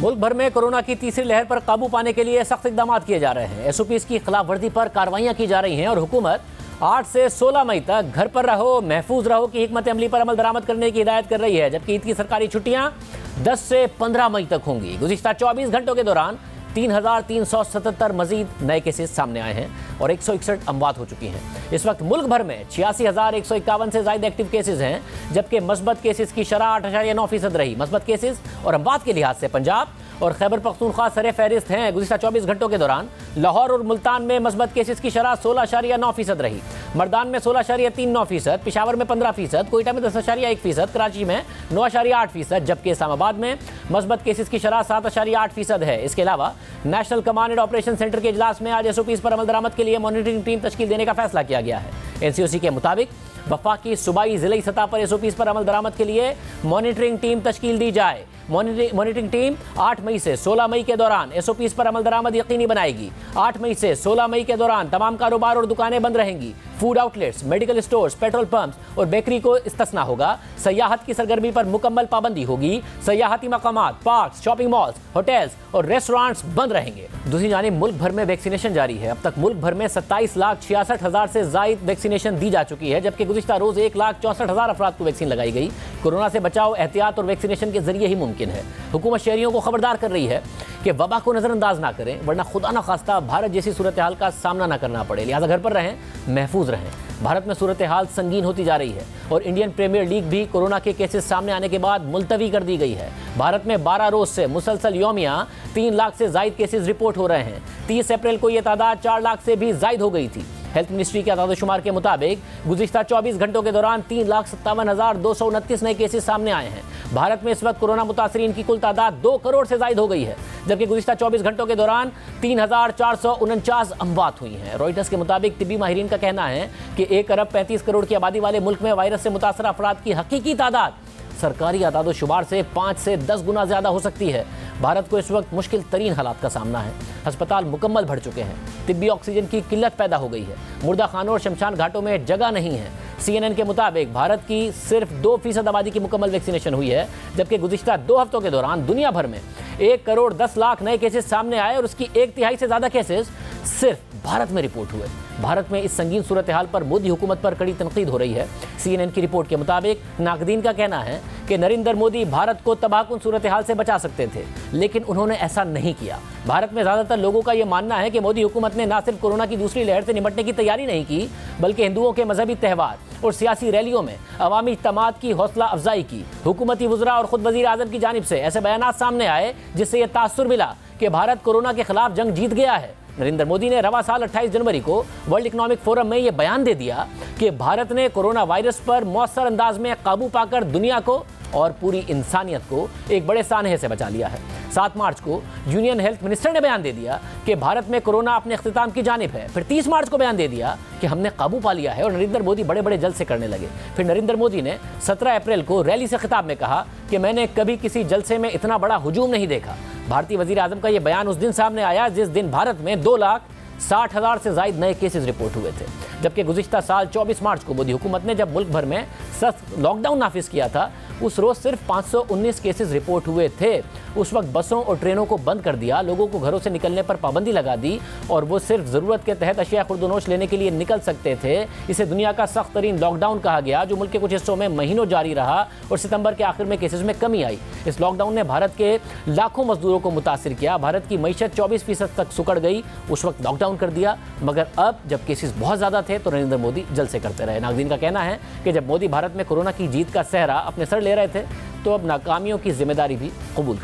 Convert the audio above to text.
मुल्क भर में कोरोना की तीसरी लहर पर काबू पाने के लिए सख्त इकदाम किए जा रहे हैं। एसओपीज़ की खिलाफ वर्जी पर कार्रवाइयां की जा रही हैं और हुकूमत 8 से 16 मई तक घर पर रहो, महफूज रहो की हिकमत अमली पर अमल दरामद करने की हिदायत कर रही है। जबकि ईद की सरकारी छुट्टियां 10 से 15 मई तक होंगी। गुज़िश्ता 24 घंटों के दौरान 3,377 मजीद नए केसेस सामने आए हैं और 161 अमवात हो चुकी हैं। इस वक्त मुल्क भर में 86,151 से ज़ायद एक्टिव केसेस हैं, जबकि मस्बत केसेस की शरह 8.9% रही। मस्बत केसेस और अमवात के लिहाज से पंजाब और खैबर पख्तूनख्वा सरे फहरिस्त हैं। गुज़िश्ता 24 घंटों के दौरान लाहौर और मुल्तान में मस्बत केसेस की शरह 16.9% रही। मर्दान में 16.39%, पिशावर में 15%, कोयटा में 10.1%, कराची में 9.8%, जबकि इस्लामाबाद में मस्बत केसेस की शरह 7.8% है। इसके अलावा national command and operation centre के इजलास में आज एसओपीज़ पर अमल दरामद के लिए मॉनिटरिंग टीम तश्कील देने का फैसला किया गया है। एनसीओसी के मुताबिक वफाकी सूबाई ज़िली सतह पर एसओपीज़ पर अमल दरामद के लिए मॉनिटरिंग टीम तश्कील दी जाए। मॉनिटरिंग टीम 8 मई से 16 मई के दौरान एसओपीज़ पर अमल दरामद यकीनी बनाएगी। 8 मई से 16 मई के दौरान तमाम कारोबार और दुकानें बंद रहेंगी। Food outlets, medical stores, petrol pumps और बेकरी को इस्तिस्ना होगा। सयाहत की सरगर्मी पर मुकम्मल पाबंदी होगी। सयाहती मकामात, पार्क्स, शॉपिंग मॉल्स, होटल्स और रेस्टोरेंट्स बंद रहेंगे। दूसरी जानिब मुल्क भर में वैक्सीनेशन जारी है। अब तक मुल्क भर में 27,66,000 से ज़ायद वैक्सीनेशन दी जा चुकी है, जबकि गुज़िश्ता रोज़ 1,64,000 अफराद को वैक्सीन लगाई गई। कोरोना से बचाव एहतियात और वैक्सीनेशन के जरिए ही मुमकिन है। हुकूमत शहरियों को खबरदार कर रही है कि वबा को नज़रअंदाज ना करें, वरना खुदा न खास्ता भारत जैसी सूरत हाल का सामना ना करना पड़े। लिहाजा घर पर रहें, महफूज रहें। भारत में सूरत हाल संगीन होती जा रही है और इंडियन प्रीमियर लीग भी कोरोना के केसेस सामने आने के बाद मुलतवी कर दी गई है। भारत में 12 रोज से मुसलसल यौमिया 3 लाख से ज़ायद केसेस रिपोर्ट हो रहे हैं। 30 अप्रैल को यह तादाद 4 लाख से भी ज़ायद हो गई थी। हेल्थ मिनिस्ट्री के आदादोशुमार के मुताबिक गुज़िश्ता 24 घंटों के दौरान 3,57,229 नए केसेस सामने आए हैं। भारत में इस वक्त कोरोना मुतासरीन की कुल तादाद 2 करोड़ से ज़ायद हो गई है, जबकि गुज़िश्ता 24 घंटों के दौरान 3,449 अमवात हुई हैं। रॉयटर्स के मुताबिक तिब्बी माहिरीन का कहना है कि 1 अरब 35 करोड़ की आबादी वाले मुल्क में वायरस से मुतासर अफराद की हकीकी तादाद सरकारी आदादोशुमार से 5 से 10 गुना ज़्यादा हो सकती है। भारत को इस वक्त मुश्किल तरीन हालात का सामना है। अस्पताल मुकम्मल भर चुके हैं। तिब्बी ऑक्सीजन की किल्लत पैदा हो गई है। मुर्दा खानों और शमशान घाटों में जगह नहीं है। CNN के मुताबिक भारत की सिर्फ 2% आबादी की मुकम्मल वैक्सीनेशन हुई है, जबकि गुज़िश्ता 2 हफ्तों के दौरान दुनिया भर में 1 करोड़ 10 लाख नए केसेस सामने आए और उसकी 1/3 से ज़्यादा केसेस सिर्फ भारत में रिपोर्ट हुए। भारत में इस संगीन सूरत हाल पर मोदी हुकूमत पर कड़ी तनकीद हो रही है। CNN की रिपोर्ट के मुताबिक नाकदीन का कहना है कि नरेंद्र मोदी भारत को तबाहकुन सूरत हाल से बचा सकते थे, लेकिन उन्होंने ऐसा नहीं किया। भारत में ज़्यादातर लोगों का यह मानना है कि मोदी हुकूमत ने न सिर्फ कोरोना की दूसरी लहर से निपटने की तैयारी नहीं की, बल्कि हिंदुओं के मजहबी त्यौहार और सियासी रैलियों में अवामी इज्तिमात की हौसला अफजाई की। हुकूमती वज़रा और ख़ुद वज़ीर आज़म की जानिब से ऐसे बयानात सामने आए जिससे यह तासुर मिला कि भारत कोरोना के खिलाफ जंग जीत गया है। नरेंद्र मोदी ने रवा साल 28 जनवरी को वर्ल्ड इकोनॉमिक फोरम में यह बयान दे दिया कि भारत ने कोरोना वायरस पर मौसर अंदाज में काबू पाकर दुनिया को और पूरी इंसानियत को एक बड़े सानहे से बचा लिया है। 7 मार्च को यूनियन हेल्थ मिनिस्टर ने बयान दे दिया कि भारत में कोरोना अपने इख्तिताम की जानिब है। फिर 30 मार्च को बयान दे दिया कि हमने काबू पा लिया है और नरेंद्र मोदी बड़े बड़े जलसे करने लगे। फिर नरेंद्र मोदी ने 17 अप्रैल को रैली से खिताब में कहा कि मैंने कभी किसी जलसे में इतना बड़ा हुजूम नहीं देखा। भारतीय वज़ीर आज़म का यह बयान उस दिन सामने आया जिस दिन भारत में 2,60,000 से ज़ायद नए केसेस रिपोर्ट हुए थे। जबकि गुज़िश्ता साल 24 मार्च को मोदी हुकूमत ने जब मुल्क भर में सख्त लॉकडाउन नाफिज किया था, उस रोज़ सिर्फ 519 केसेस रिपोर्ट हुए थे। उस वक्त बसों और ट्रेनों को बंद कर दिया, लोगों को घरों से निकलने पर पाबंदी लगा दी और वो सिर्फ ज़रूरत के तहत अशिया खुर्दनोश लेने के लिए निकल सकते थे। इसे दुनिया का सख्त तरीन लॉकडाउन कहा गया, जो मुल्क के कुछ हिस्सों में महीनों जारी रहा और सितंबर के आखिर में केसेस में कमी आई। इस लॉकडाउन ने भारत के लाखों मजदूरों को मुतासिर किया। भारत की मईशत 24% तक सुकड़ गई। उस वक्त लॉकडाउन कर दिया, मगर अब जब केसेस बहुत ज़्यादा थे तो नरेंद्र मोदी जलसे करते रहे। नाज़रीन का कहना है कि जब मोदी भारत में कोरोना की जीत का सहरा अपने सर ले रहे थे, तो अब नाकामियों की जिम्मेदारी भी कबूल कर